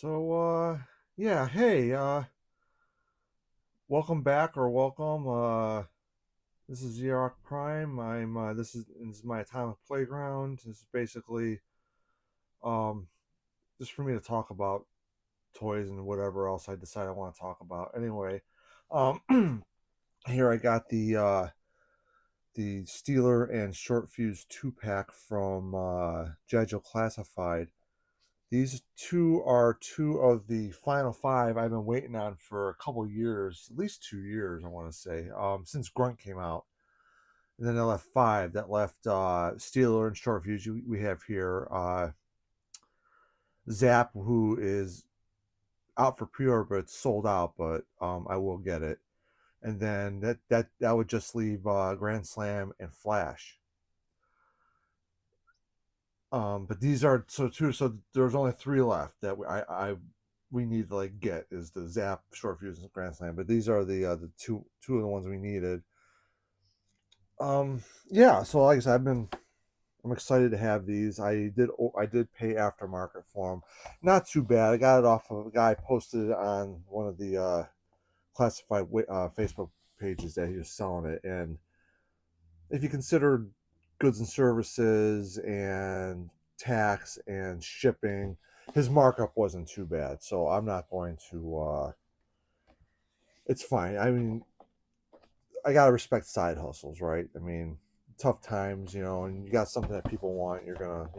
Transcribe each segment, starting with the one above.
Yeah, hey, welcome back or welcome. This is Xerox Prime. This is my atomic playground. This is basically um just for me to talk about toys and whatever else I decide I want to talk about. Anyway, here I got the Steeler and Short-FUZE 2 pack from Jagel Classified. These two are two of the final five I've been waiting on for a couple years, at least 2 years, I want to say, since Grunt came out. And then I left five. That left Steeler and Short-FUZE. We have here Zap, who is out for pre-order, but it's sold out. But I will get it. And then that would just leave Grand Slam and Flash. But these are so two. So there's only three left that we need to like get is the Zap, Short-FUZE, and Grand Slam. But these are the two of the ones we needed. Yeah. So like I said, I'm excited to have these. I did pay aftermarket for them. Not too bad. I got it off of a guy posted it on one of the classified Facebook pages that he was selling it. And if you consider goods and services and tax and shipping, his markup wasn't too bad. So I'm not going to. It's fine. I mean, I gotta respect side hustles, right? I mean, tough times, and you got something that people want. You're gonna,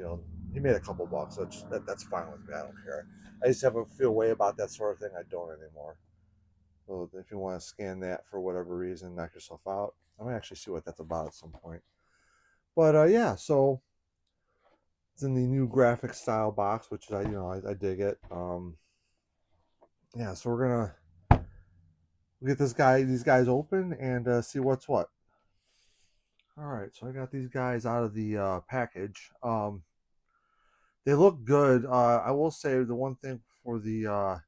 he made a couple bucks. That's fine with me. I don't care. I just have a feel way about that sort of thing. I don't anymore. So if you want to scan that for whatever reason, knock yourself out. I might actually see what that's about at some point. But yeah, so it's in the new graphic style box, which I dig it. Yeah, so we're gonna get these guys open and see what's what. All right, so I got these guys out of the package. They look good. I will say the one thing for the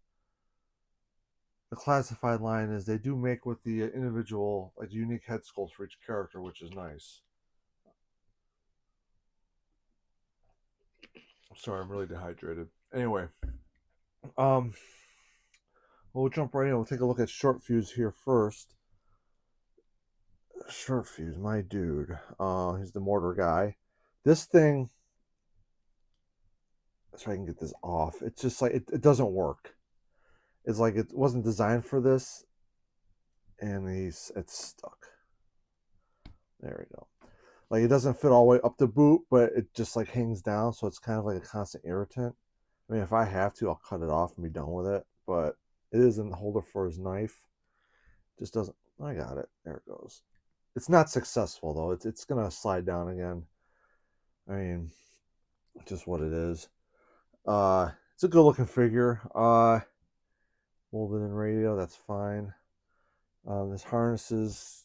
classified line is they do make with the individual like unique head sculpts for each character, which is nice. I'm sorry, I'm really dehydrated. Anyway, um, we'll jump right in. We'll take a look at Short-FUZE here first. Short-FUZE, my dude. He's the mortar guy. This thing, so I can get this off. It's just like it doesn't work. It's like it wasn't designed for this, and it's stuck. There we go. Like it doesn't fit all the way up the boot, but it just like hangs down, so it's kind of like a constant irritant. I mean, if I have to, I'll cut it off and be done with it. But it isn't the holder for his knife. Just doesn't. I got it. There it goes. It's not successful though. It's gonna slide down again. I mean, just what it is. It's a good looking figure. Molded in radio. That's fine. This harness is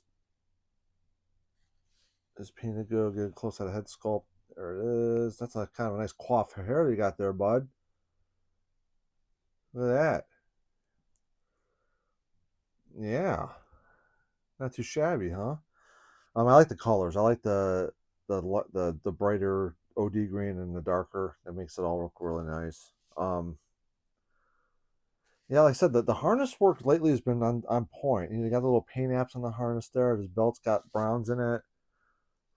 painted good. Get a close at a head sculpt. There it is. That's a kind of a nice coif of hair you got there, bud. Look at that. Yeah, not too shabby, huh? I like the colors. I like the brighter OD green and the darker. That makes it all look really nice. Yeah, like I said, the harness work lately has been on point. You got the little paint apps on the harness there. His belt's got browns in it.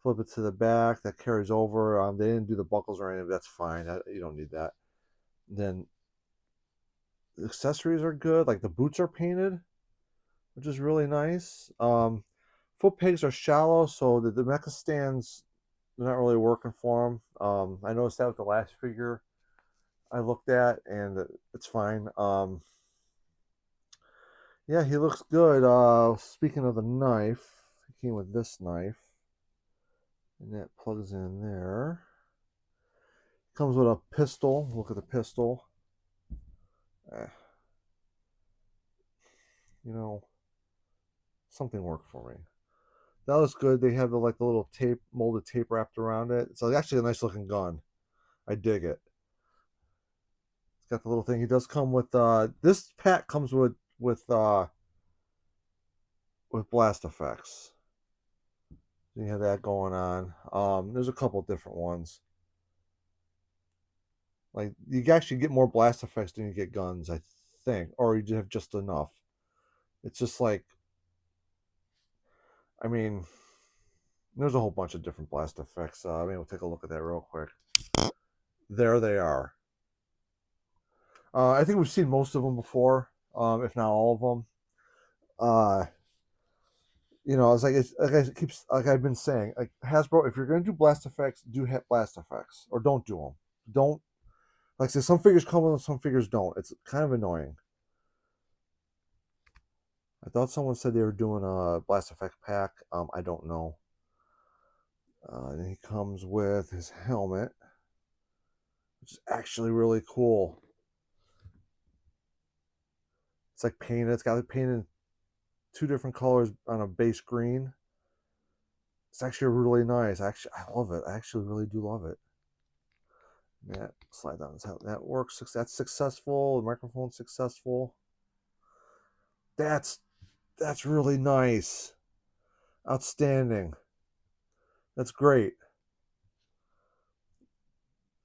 Flip it to the back. That carries over. They didn't do the buckles or anything. That's fine. You don't need that. Then the accessories are good. Like the boots are painted, which is really nice. Foot pegs are shallow, so the mecha stands they're not really working for him. I noticed that with the last figure I looked at, and it's fine. Yeah, he looks good. Speaking of the knife, he came with this knife, and that plugs in there. Comes with a pistol. Look at the pistol. Eh, you know, something worked for me. That was good. They have the little tape, molded tape wrapped around it. It's actually a nice looking gun. I dig it. It's got the little thing. He does come with this pack comes with blast effects. You have that going on. There's a couple different ones. Like you actually get more blast effects than you get guns, I think, or you have just enough. It's just like, I mean, there's a whole bunch of different blast effects. Maybe we'll take a look at that real quick. There they are. I think we've seen most of them before, if not all of them. Uh, like I keeps like I've been saying, like Hasbro, if you're gonna do blast effects, do hit blast effects, or don't do them. Don't like say some figures come with them, some figures don't. It's kind of annoying. I thought someone said they were doing a blast effect pack. I don't know. And he comes with his helmet, which is actually really cool. It's like painted. It's got it painted two different colors on a base green. It's actually really nice. Actually, I love it. I actually really do love it. Yeah, slide down. That works. That's successful. The microphone's successful. That's that's really nice. Outstanding. That's great.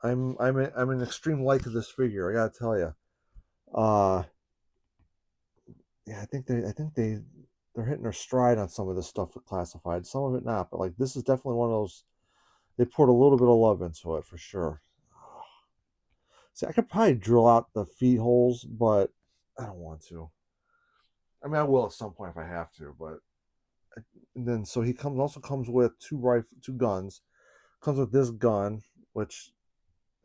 I'm an extreme like of this figure. I gotta tell you. Uh, yeah, they're hitting their stride on some of this stuff with classified. Some of it not, but like this is definitely one of those. They poured a little bit of love into it for sure. See, I could probably drill out the feet holes, but I don't want to. I mean, I will at some point if I have to, but and then so he comes with two guns. Comes with this gun, which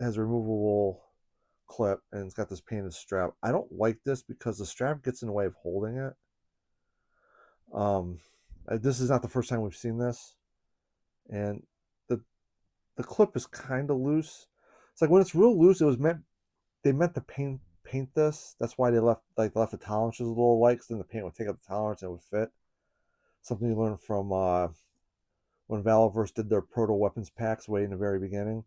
has a removable clip, and it's got this painted strap. I don't like this because the strap gets in the way of holding it. Um, this is not the first time we've seen this, and the the clip is kind of loose. It's like when it's real loose, they meant to paint this. That's why they left the tolerances a little light, because then the paint would take up the tolerance and it would fit. Something you learned from when Valaverse did their proto weapons packs way in the very beginning.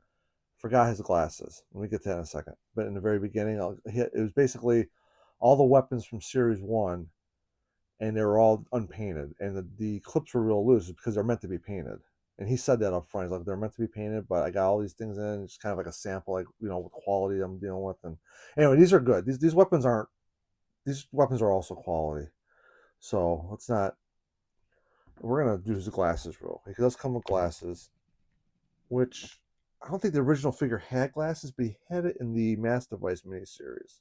Forgot his glasses. Let me get to that in a second. But in the very beginning, it was basically all the weapons from Series 1, and they were all unpainted. And the clips were real loose because they're meant to be painted. And he said that up front. He's like, they're meant to be painted, but I got all these things in. It's kind of like a sample, like, what quality I'm dealing with. And anyway, these are good. These weapons aren't, these weapons are also quality. So let's not, we're going to do his glasses real quick. He does come with glasses, which I don't think the original figure had glasses, but he had it in the Mass Device miniseries.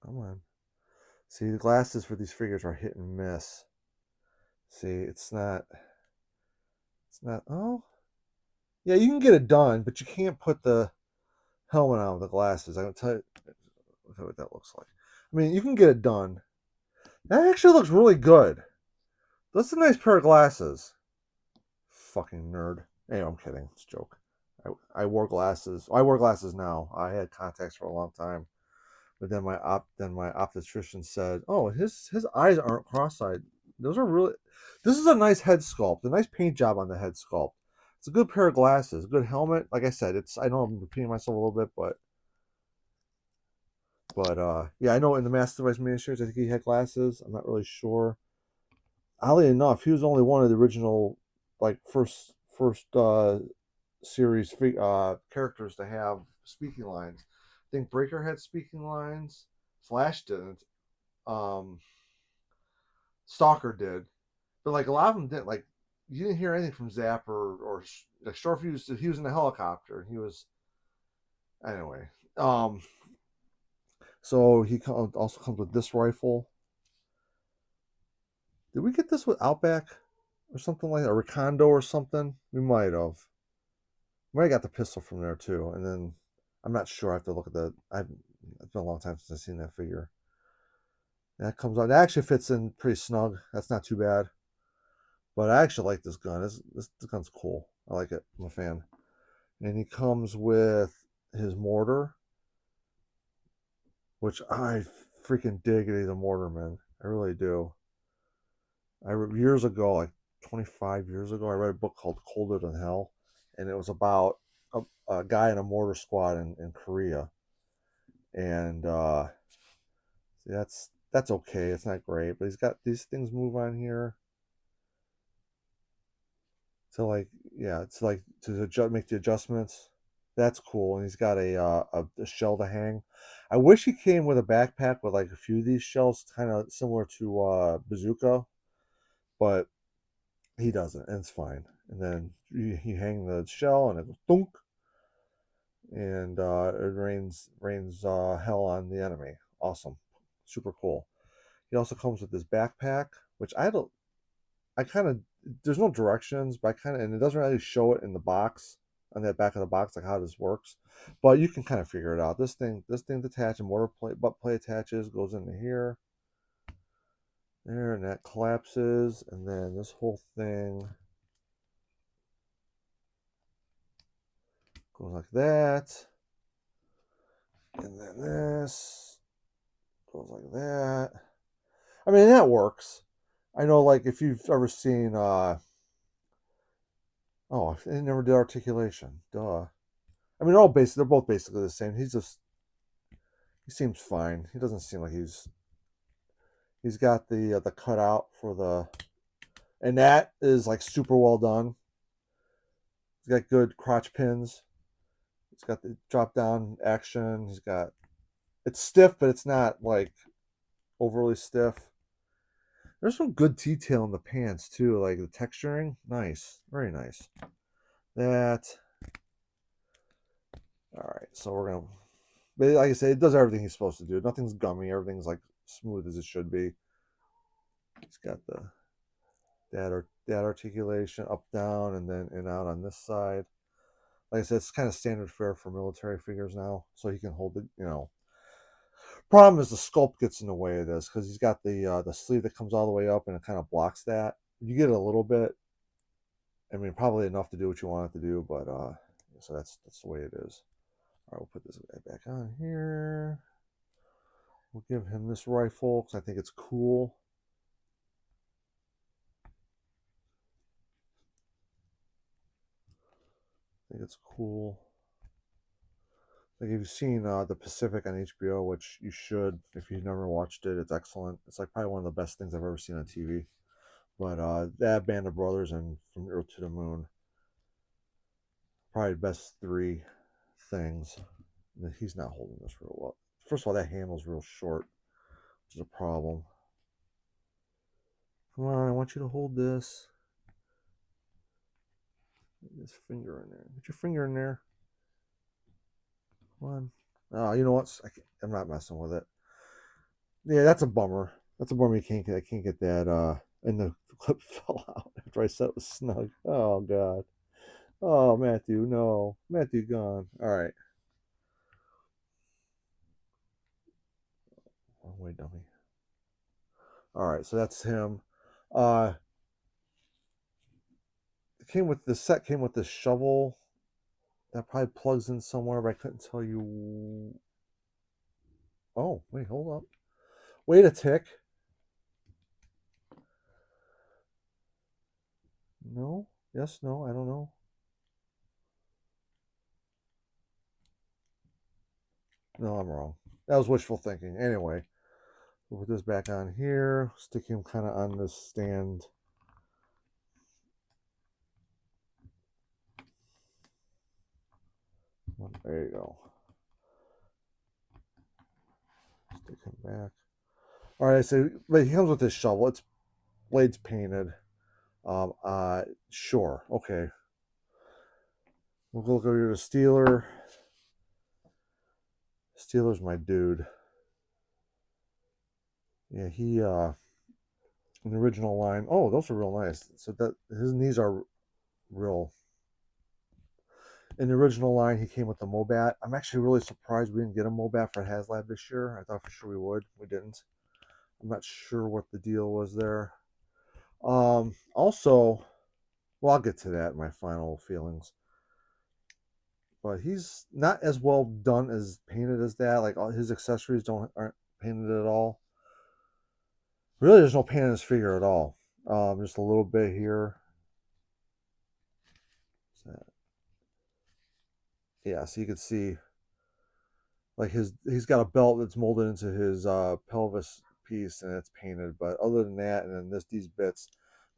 Come on. See, the glasses for these figures are hit and miss. See, oh, yeah, you can get it done, but you can't put the helmet on with the glasses. I'll tell you what that looks like. I mean, you can get it done. That actually looks really good. That's a nice pair of glasses. Fucking nerd. Anyway, I'm kidding. It's a joke. I wore glasses. I wear glasses now. I had contacts for a long time, but then my optician said, "Oh, his eyes aren't cross-eyed. Those are really. This is a nice head sculpt. A nice paint job on the head sculpt. It's a good pair of glasses. Good helmet. Like I said, I know I'm repeating myself a little bit, but yeah, I know in the Master Device miniseries, I think he had glasses. I'm not really sure. Oddly enough, he was only one of the original, like first series characters to have speaking lines. I think Breaker had speaking lines. Flash didn't. Um, Stalker did, but like a lot of them didn't. Like you didn't hear anything from Zap or like Short-FUZE. He was in the helicopter. He was anyway. So also comes with this rifle. Did we get this with Outback or something like that? Or Recondo or something? We might have. We might have got the pistol from there too. And then I'm not sure. I have to look at it's been a long time since I've seen that figure. That comes on. That actually fits in pretty snug. That's not too bad. But I actually like this gun. This gun's cool. I like it. I'm a fan. And he comes with his mortar, which I freaking dig it. He's a mortar, man. I really do. Years ago, like 25 years ago, I read a book called Colder Than Hell, and it was about a guy in a mortar squad in Korea. And that's okay. It's not great, but he's got these things move on here to like, yeah, it's like to make the adjustments. That's cool. And he's got a shell to hang. I wish he came with a backpack with like a few of these shells, kind of similar to Bazooka, but he doesn't, and it's fine. And then you hang the shell, and it goes thunk, and it rains hell on the enemy. Awesome, super cool. He also comes with this backpack, which I kind of, there's no directions, but I kind of, and it doesn't really show it in the box, on that back of the box, like how this works, but you can kind of figure it out. This thing detaches, mortar plate, butt plate attaches, goes into here, there, and that collapses, and then this whole thing goes like that, and then this goes like that. I mean, that works. I know, like, if you've ever seen, oh, they never did articulation. Duh. I mean, they're both basically the same. He seems fine. He doesn't seem like he's got the cutout for the, and that is like super well done. He's got good crotch pins. He's got the drop down action. It's stiff, but it's not like overly stiff. There's some good detail in the pants too, like the texturing. Nice, very nice. That. All right, so we're gonna. But like I said, it does everything he's supposed to do. Nothing's gummy. Everything's like smooth as it should be. He's got that articulation up, down, and then in out on this side. Like I said, it's kind of standard fare for military figures now, so he can hold it. Problem is the sculpt gets in the way of this because he's got the sleeve that comes all the way up and it kind of blocks that. You get a little bit. I mean, probably enough to do what you want it to do, but so that's the way it is. All right, we'll put this guy back on here. We'll give him this rifle because I think it's cool. I think it's cool. Like, if you've seen the Pacific on HBO, which you should if you've never watched it, it's excellent. It's like probably one of the best things I've ever seen on TV. But that Band of Brothers and From Earth to the Moon, probably the best three things. He's not holding this real well. First of all, that handle's real short, which is a problem. Come on, I want you to hold this. Get his finger in there. Get your finger in there. Come on. Oh, you know what? I'm not messing with it. Yeah, that's a bummer. That's a bummer. I can't get that. And the clip fell out after I said it was snug. Oh God. Oh, Matthew, no. Matthew gone. All right. Wrong way, dummy. All right, so that's him. Uh, the set came with this shovel that probably plugs in somewhere, but I couldn't tell you. Oh, wait, hold up. Wait a tick. No. Yes, no, I don't know. No, I'm wrong. That was wishful thinking. Anyway, we'll put this back on here. Stick him kind of on this stand. There you go. Stick him back. All right, so but he comes with this shovel. Its blade's painted. Sure, okay. We'll look over to Steeler. Steeler's my dude. Yeah, he in the original line. Oh, those are real nice. So that his knees are real. In the original line, he came with the Mobat. I'm actually really surprised we didn't get a Mobat for HasLab this year. I thought for sure we would. We didn't. I'm not sure what the deal was there. Also, well, I'll get to that in my final feelings. But he's not as well done as painted as that. Like, all his accessories aren't painted at all. Really, there's no paint on his figure at all. Just a little bit here. Yeah, so you can see like he's got a belt that's molded into his pelvis piece and it's painted. But other than that, and then these bits,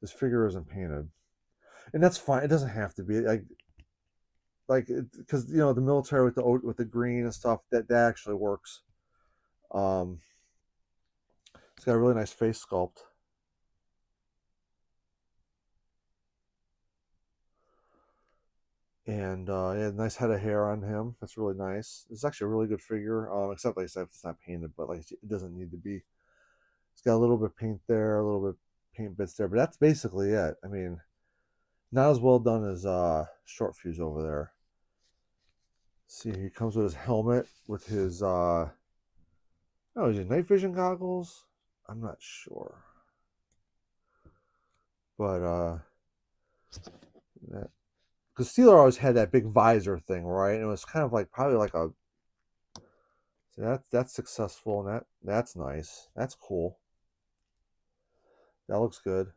this figure isn't painted. and that's fine. It doesn't have to be like because you know the military with the green and stuff that actually works. Um, it's got a really nice face sculpt, and yeah, nice head of hair on him. That's really nice. It's actually a really good figure. Except like I said, it's not painted, but like it doesn't need to be. It's got a little bit of paint there, a little bit of paint bits there, but that's basically it. I mean, not as well done as Short-FUZE over there. See, he comes with his helmet with his oh, is it night vision goggles? I'm not sure. But because Steeler always had that big visor thing, right? And it was kind of like probably like a so that's successful and that's nice. That's cool. That looks good.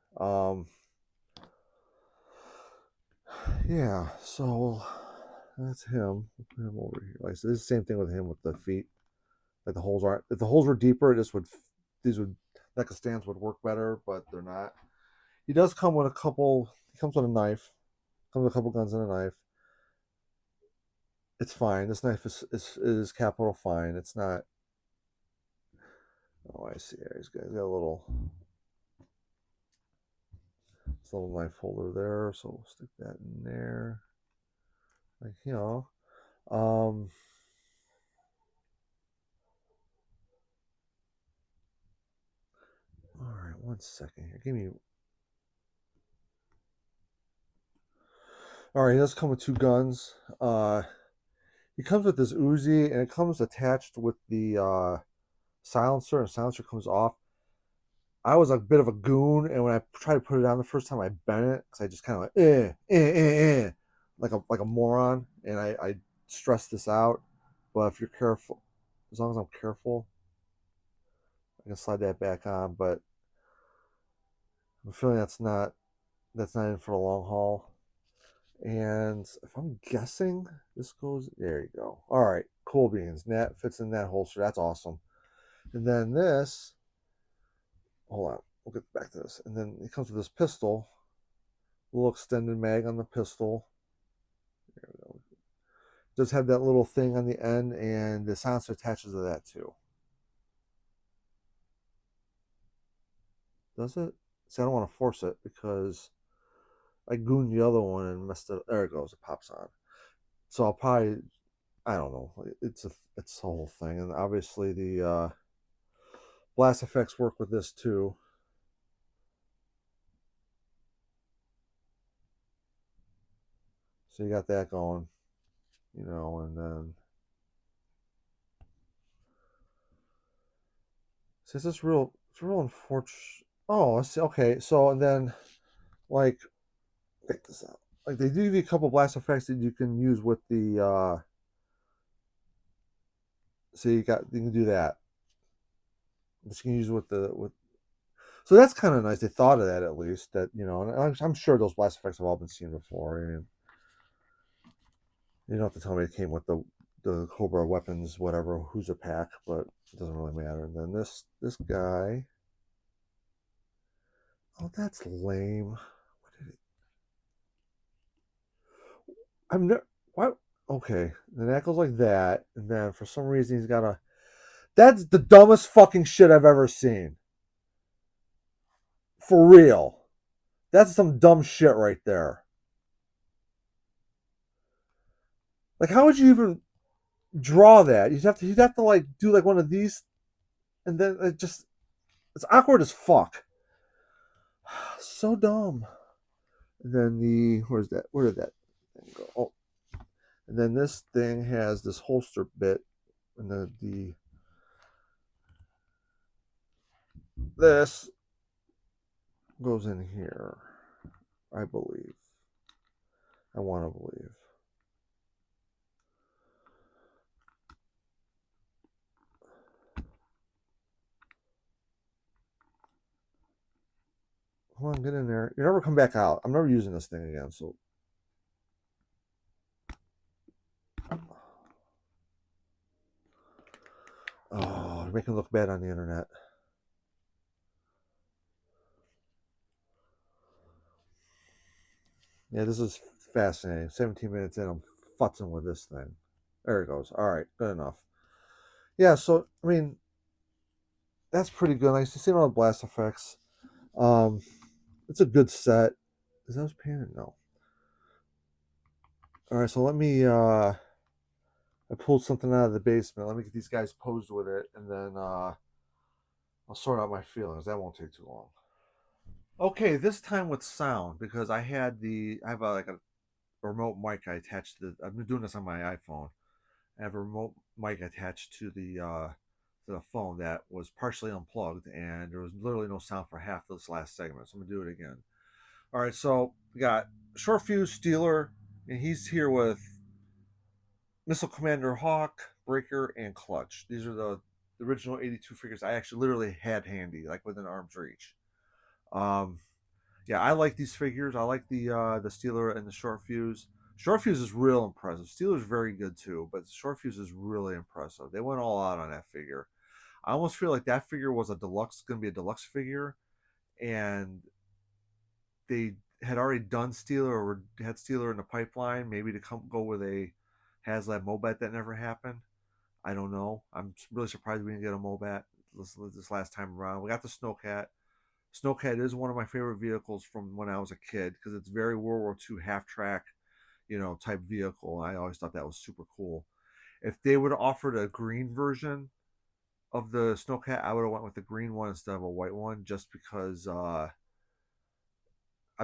Yeah, so that's him. Put him over here. Like I said, this is the same thing with him with the feet. Like the holes aren't. If the holes were deeper, these would NECA stands would work better, but they're not. He does come with a couple. He comes with a knife. Comes with a couple guns and a knife. It's fine. This knife is capital fine. It's not. Oh, I see. He's got a little knife holder there, so we'll stick that in there. Like you know. All right, 1 second here. Give me. All right, he does come with two guns. He comes with this Uzi, and it comes attached with the silencer, and silencer comes off. I was a bit of a goon, and when I tried to put it on the first time, I bent it because I just kind of like a moron, and I stressed this out. But if you're careful, as long as I'm careful, I can slide that back on. But I'm feeling that's not in for the long haul. And if I'm guessing, this goes there. You go. All right, cool beans. And that fits in that holster. That's awesome. And then this, hold on, we'll get back to this. And then it comes with this pistol, a little extended mag on the pistol. There we go. It does have that little thing on the end, and the silencer attaches to that too. Does it? See, I don't want to force it because I gooned the other one and messed it. There it goes. It pops on. So I'll probably, I don't know. It's the whole thing, and obviously the blast effects work with this too. So you got that going, you know, and then see, it's real unfortunate. Oh, I see. Okay, so and then like check this out. Like they do give you a couple blast effects that you can use with the. So you can do that. But you can use with the with. So that's kind of nice. They thought of that at least. That you know, and I'm sure those blast effects have all been seen before. I mean, you don't have to tell me it came with the Cobra weapons, whatever, who's a pack, but it doesn't really matter. And then this guy. Oh, that's lame. What did it? I've never. What? Okay, then that goes like that, and then for some reason he's got a. That's the dumbest fucking shit I've ever seen. For real, that's some dumb shit right there. Like, how would you even draw that? You'd have to like do like one of these, and then it's awkward as fuck. So dumb. And then where's that? Where did that thing go? Oh, and then this thing has this holster bit, and the this goes in here, I believe. I want to believe. Come on, get in there. You never come back out. I'm never using this thing again, so. Oh, you're making it look bad on the internet. Yeah, this is fascinating. 17 minutes in, I'm futzing with this thing. There it goes. All right, good enough. Yeah, so I mean, that's pretty good. Like you see all the blast effects. Um, it's a good set. Is that was painted? No. All right, so let me. I pulled something out of the basement. Let me get these guys posed with it, and then I'll sort out my feelings. That won't take too long. Okay, this time with sound because I have a remote mic I attached to. I've been doing this on my iPhone. I have a remote mic attached to the phone that was partially unplugged, and there was literally no sound for half this last segment. So I'm gonna do it again. All right, so we got Short-FUZE Steeler, and he's here with Missile Commander Hawk, Breaker, and Clutch. These are the original 82 figures I actually literally had handy, like within arm's reach. Um, yeah, I like these figures. I like the Steeler and the Short-FUZE. Short-FUZE is real impressive. Steeler's very good too, but Short-FUZE is really impressive. They went all out on that figure. I almost feel like that figure was going to be a deluxe figure, and they had already done Steeler or had Steeler in the pipeline, maybe to come go with a HasLab Mobat that never happened. I don't know. I'm really surprised we didn't get a Mobat this last time around. We got the Snowcat. Snowcat is one of my favorite vehicles from when I was a kid because it's very World War II half track, type vehicle. I always thought that was super cool. If they would have offered a green version of the Snowcat, I would have went with the green one instead of a white one, just because I'm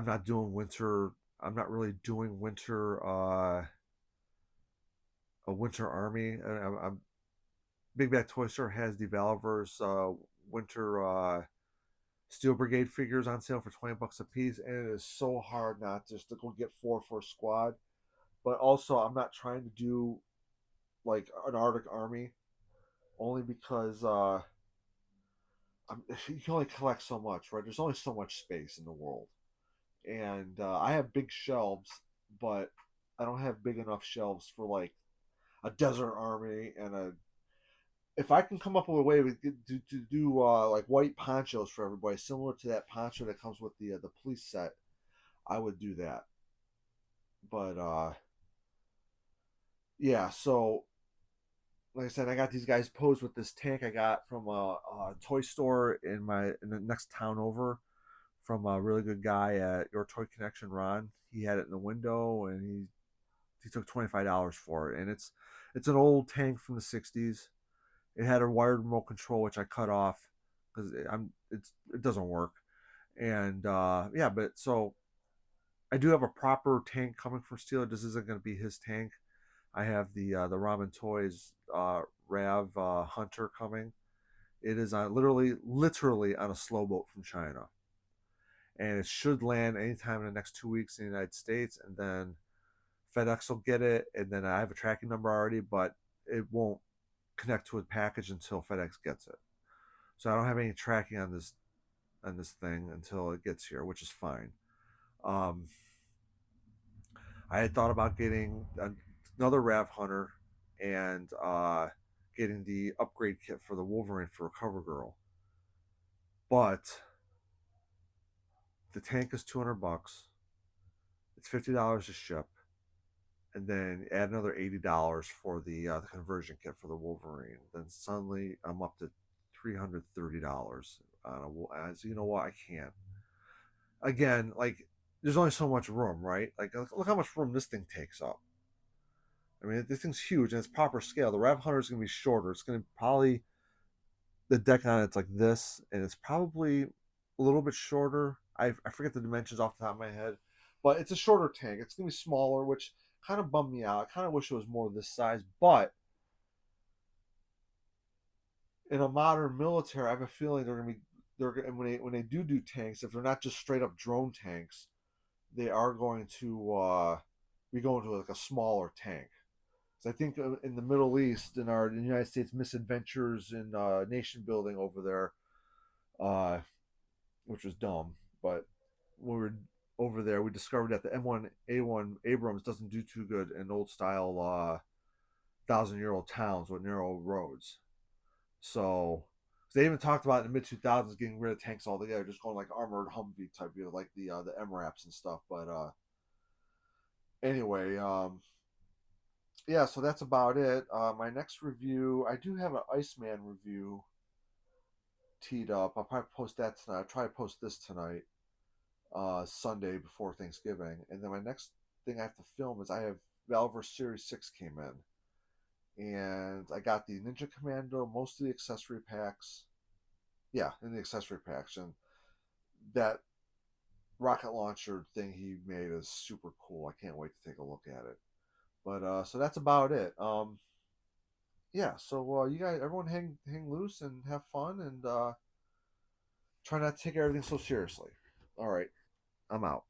not doing winter. I'm not really doing winter. A winter army. I'm Big Bad Toy Store has the Valverse winter Steel Brigade figures on sale for $20 a piece, and it is so hard not just to go get four for a squad. But also, I'm not trying to do like an Arctic Army, only because you can only collect so much, right? There's only so much space in the world, and I have big shelves, but I don't have big enough shelves for like a desert army and a. If I can come up with a way to do like white ponchos for everybody, similar to that poncho that comes with the police set, I would do that. But yeah, so like I said, I got these guys posed with this tank I got from a toy store in the next town over from a really good guy at Your Toy Connection, Ron. He had it in the window, and he took $25 for it, and it's an old tank from the '60s. It had a wired remote control, which I cut off because it doesn't work. And yeah, but so I do have a proper tank coming from Steeler. This isn't going to be his tank. I have the Ramen Toys Rav Hunter coming. It is on literally on a slow boat from China, and it should land anytime in the next 2 weeks in the United States, and then FedEx will get it, and then I have a tracking number already, but it won't connect to a package until FedEx gets it. So I don't have any tracking on this thing until it gets here, which is fine. Um, I had thought about getting another Rav Hunter and getting the upgrade kit for the Wolverine for a cover girl, but the tank is $200. It's $50 to ship, and then add another $80 for the conversion kit for the Wolverine. Then suddenly I'm up to $330 on a. So you know what? I can't. Again, like there's only so much room, right? Like look how much room this thing takes up. I mean, this thing's huge and it's proper scale. The Rav Hunter is going to be shorter. It's going to probably the deck on it's like this, and it's probably a little bit shorter. I forget the dimensions off the top of my head, but it's a shorter tank. It's going to be smaller, which kind of bummed me out. I kind of wish it was more this size, but in a modern military, I have a feeling they're going to be when they do tanks, if they're not just straight up drone tanks, they are going to be going to like a smaller tank. So I think in the Middle East, in the United States misadventures in nation building over there, uh, which was dumb, but when we were over there, we discovered that the M1A1 Abrams doesn't do too good in old style 1,000-year-old towns with narrow roads. So they even talked about in the mid 2000s getting rid of tanks altogether, just going like armored Humvee type, like the MRAPs and stuff. But Anyway, yeah, so that's about it. My next review, I do have an Iceman review teed up. I'll probably post that tonight. I'll try to post this tonight, Sunday before Thanksgiving. And then my next thing I have to film is I have Valver Series 6 came in. And I got the Ninja Commando, most of the accessory packs. Yeah, in the accessory packs. And that rocket launcher thing he made is super cool. I can't wait to take a look at it. But so that's about it. Yeah, so you guys, everyone, hang loose and have fun, and try not to take everything so seriously. All right, I'm out.